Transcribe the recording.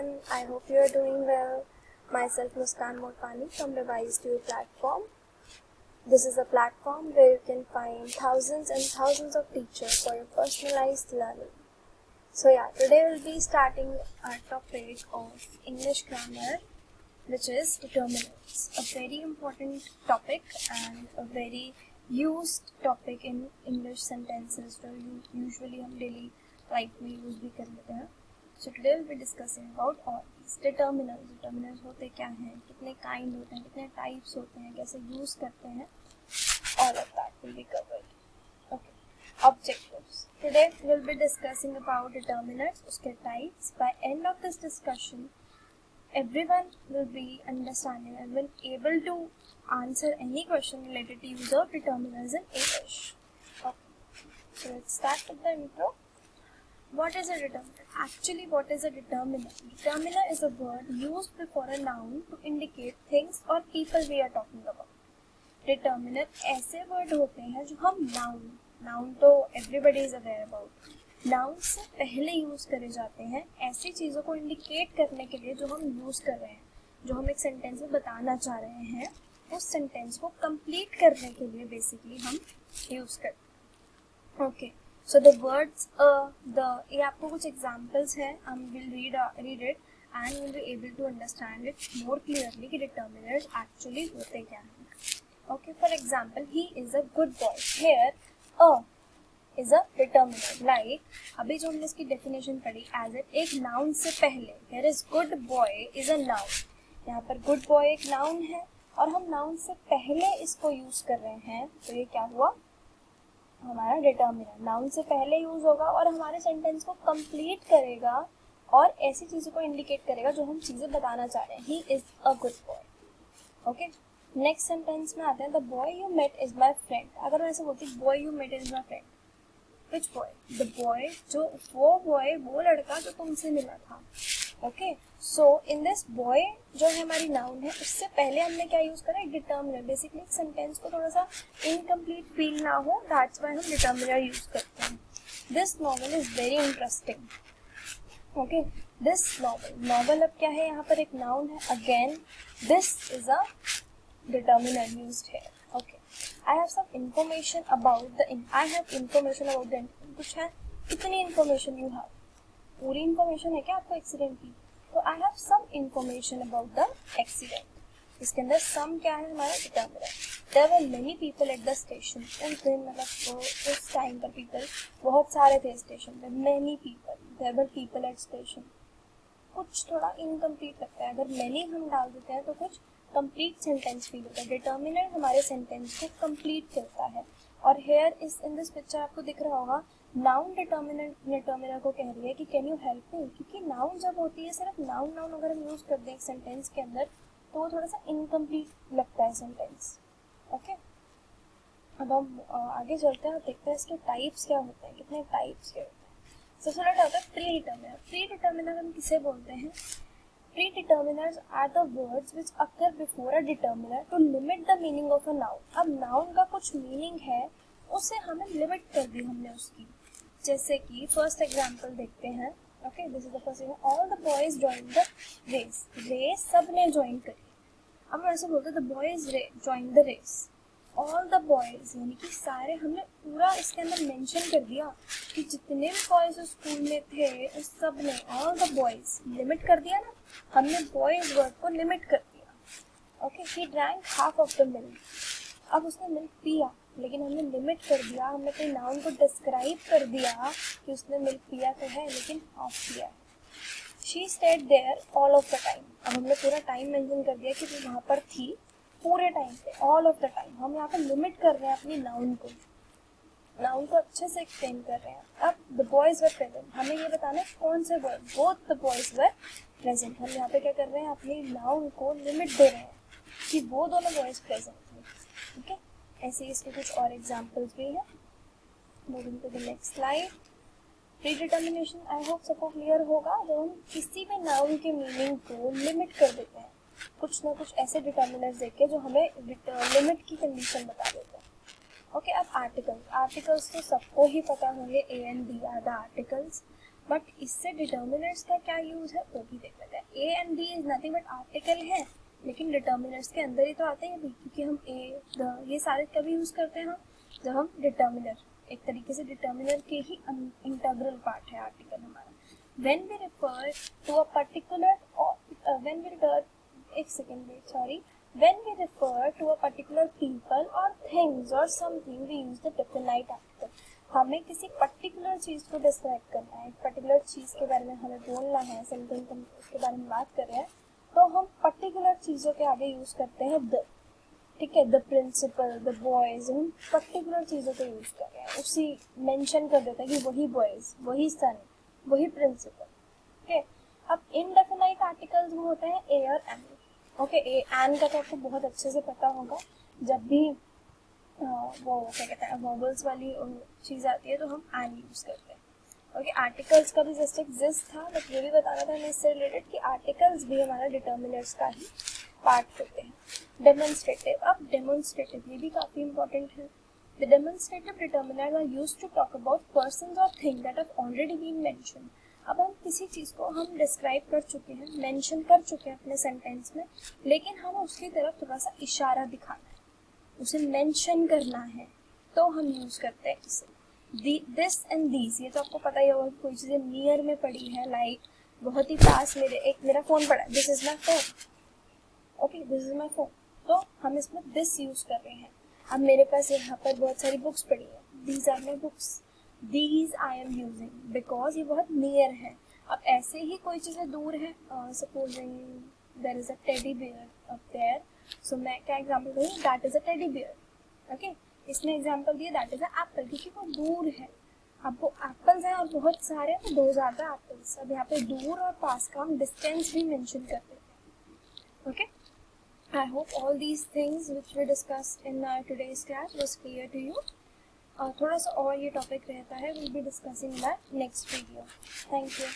everyone, I hope you are doing well. Myself Muskan Motpani from Revisedu platform. This is a platform where you can find thousands and thousands of teachers for your personalized learning. So today we'll be starting our topic of English grammar, which is determinants. A very important topic and a very used topic in English sentences जो usually हम daily life में use भी कर लेते हैं. So today we'll be discussing about all these determinants. Determinants होते क्या हैं, कितने kind होते हैं, कितने types होते हैं, कैसे use करते हैं, all of that will be covered. Okay. Objectives. Today we'll be discussing about determinants, उसके types. By end of this discussion, everyone will be understanding and will able to answer any question related to use of determinants in English. Okay. So let's start with the intro. What is a determinant? Actually, what is a determinant? Determinant is a word used before a noun to indicate things or people we are talking about. Determinant ऐसे word होते हैं जो हम noun तो everybody is aware about. Noun से पहले use करे जाते हैं ऐसी चीज़ों को इंडिकेट करने के लिए जो हम यूज कर रहे हैं, जो हम एक सेंटेंस में बताना चाह रहे हैं, उस सेंटेंस को कंप्लीट करने के लिए बेसिकली हम यूज करते हैं. ओके, सो द वर्ड्स ये आपको कुछ एग्जांपल्स हैं, हम will read it and will be able to understand it more clearly कि डिटर्मिनर्स एक्चुअली होते क्या हैं. Okay, for example, he is a good boy. Here a is a determiner. Like अभी जो हमने इसकी डेफिनेशन पढ़ी एज एक नाउन से पहले, here is good boy is a noun. यहाँ पर गुड बॉय एक नाउन है और हम नाउन से पहले इसको यूज कर रहे हैं, तो ये क्या हुआ, हमारा डिटर्मिनर. नाउन से पहले यूज होगा और हमारे सेंटेंस को कंप्लीट करेगा और ऐसी चीजों को इंडिकेट करेगा जो हम चीजें बताना चाह रहे हैं. He is a good boy. Okay, next sentence में आते हैं, the boy you met is my friend. अगर मैं ऐसे बोलती boy you met is my friend, which boy? The boy, जो वो बॉय, वो लड़का जो तुमसे मिला था. Okay, so in this boy जो है हमारी नाउन है, उससे पहले हमने क्या यूज करा, एक डिटर्मिनर. बेसिकली एक सेंटेंस को थोड़ा सा इनकम्प्लीट फील ना हो, दैट्स व्हाई हम डिटर्मिनर यूज करते हैं. This novel is very interesting. Okay, this novel अब क्या है, यहाँ पर एक नाउन है. Again this is a determiner used here. Okay, I have some information about the. I have information about the. कुछ है, कितनी information you have? पूरी information है क्या आपको एक्सीडेंट की? तो I have some information about the accident. इसके अंदर some क्या है, हमारा determiner. There were many people at the station. उस दिन मतलब उस टाइम पर people बहुत सारे थे स्टेशन पे. Many people. There were people at station. कुछ थोड़ा इनकम्प्लीट लगता है. अगर many हम डाल देते हैं तो कुछ कंप्लीट सेंटेंस फील होता है. डिटर्मिनर हमारे सेंटेंस को कंप्लीट करता है. और हेयर इस इन दिस पिक्चर आपको दिख रहा होगा, नाउन डिटर्मिनर को कह रही है कि कैन यू हेल्प मी, क्योंकि नाउन जब होती है, सिर्फ नाउन अगर हम यूज कर दें एक सेंटेंस के अंदर तो वो थोड़ा सा इनकम्प्लीट लगता है सेंटेंस. ओके, अब हम आगे चलते हैं और देखते हैं इसके टाइप्स क्या होते हैं, कितने टाइप्स के होते हैं. सबसे पहले होता है प्री डिटर्मिनर. प्री डिटर्मिनर हम किसे बोलते हैं? Predeterminers are the words which occur before a determiner to limit the meaning of a noun. अब noun का कुछ meaning है, उसे हमें limit कर दी हमने उसकी. जैसे कि first example देखते हैं. Okay, this is the first example. All the boys joined the race. Race सब ने join करी. अब हम ऐसे बोलते हैं the boys joined the race. All the boys यानी कि सारे, हमने पूरा इसके अंदर मेंशन कर दिया कि जितने भी बॉयज स्कूल में थे उस सब ने, all the boys लिमिट कर दिया ना, हमने बॉयज वर्ड को लिमिट कर दिया. Okay, he drank half of the milk. अब उसने मिल्क पिया, लेकिन हमने लिमिट कर दिया, हमने कोई नाउन को डिस्क्राइब कर दिया कि उसने मिल्क पिया तो है लेकिन हाफ पिया है. She stayed there all of the time. अब हमने पूरा टाइम मेंशन कर दिया कि वो वहाँ पर थी पूरे टाइम पे, ऑल ऑफ द टाइम. हम यहाँ पे लिमिट कर रहे हैं अपनी नाउन को अच्छे से एक्सप्लेन कर रहे हैं. अब द बॉयज वर प्रेजेंट, हमें ये बताना है कौन से word, both the boys were present. हम यहाँ पे क्या कर रहे हैं, अपनी नाउन को लिमिट दे रहे हैं कि वो दोनों बॉयज प्रेजेंट थे. ठीक है, ऐसे इसके कुछ और एग्जाम्पल्स भी हैं. Moving to the next slide. Pre determination I hope सबको क्लियर होगा. जब हम किसी भी नाउन के मीनिंग को लिमिट कर देते हैं, कुछ ना कुछ ऐसे डिटर्मिनर्स देके जो हमें लिमिट की कंडीशन बता देते हैं. ओके, अब आर्टिकल्स तो सबको ही पता होंगे. A and B are the articles. But इससे डिटर्मिनर्स का क्या यूज है वो भी देख लेते हैं. A and B is nothing but article है, लेकिन डिटर्मिनर्स के अंदर ही तो आते हैं बी, क्योंकि हम ए द ये सारे कभी यूज करते हैं जब हम डिटर्मिनर, एक तरीके से डिटर्मिनर के ही इंटीग्रल पार्ट है आर्टिकल हमारा. When we refer to a particular when we एक second wait sorry when we refer to a particular people or things or something we use the definite article. हमें किसी particular चीज को describe करना है, एक पर्टिकुलर चीज के बारे में हमें बोलना है, समथिंग हम उसके बारे में बात कर रहे हैं, तो हम पर्टिकुलर चीजों के आगे यूज करते हैं द. ठीक है, द प्रिंसिपल, द बॉयज, हम पर्टिकुलर चीजों को यूज कर रहे हैं, उसी मेंशन कर देते हैं कि वही बॉयज, वही सन, वही प्रिंसिपल. ओके, अब इनडेफिनाइट आर्टिकल्स वो होते हैं ए और एन. ओके, ए एन का तो आपको बहुत अच्छे से पता होगा, जब भी वो क्या कहते हैं वोवेल्स वाली चीज़ आती है तो हम एन यूज़ करते हैं. ओके, आर्टिकल्स का भी जस्ट एग्जिस्ट था, बट ये भी बताना था हमें इससे रिलेटेड कि आर्टिकल्स भी हमारा डिटर्मिनर्स का ही पार्ट होते हैं. डेमोन्स्ट्रेटिव, अब डेमोन्स्ट्रेटिव ये भी काफ़ी इंपॉर्टेंट है. The demonstrative determiners are used to talk about persons और thing that have already been mentioned. अब हम किसी चीज़ को हम डिस्क्राइब कर चुके हैं, मेंशन कर चुके हैं अपने सेंटेंस में, लेकिन हम उसकी तरफ थोड़ा सा इशारा दिखाना है, उसे मेंशन करना है, तो हम यूज़ करते हैं इसे. दिस एंड दीज, ये तो आपको पता ही होगा, कोई चीज़ें नियर में पड़ी है, लाइक बहुत ही पास मेरा फ़ोन पड़ा है, this is my phone. Okay, this is my phone, तो हम इसमें दिस यूज़ कर रहे हैं. अब मेरे पास यहाँ पर बहुत सारी बुक्स पड़ी है, these are my books. These I am using because ये बहुत near है. अब ऐसे ही कोई चीज़ें दूर है, supposing there is a teddy bear up there, so मैं क्या example दूँ, that is a teddy bear. Okay, इसमें example दिया that is a apple, क्योंकि वो दूर है. अब वो apples हैं और बहुत सारे, तो those are the apples. अब यहाँ पे दूर और पास का हम distance भी mention कर देते हैं. Okay, I hope all these things which we discussed in our today's class was clear to you. थोड़ा सा और ये टॉपिक रहता है, we'll be discussing that next video. Thank you.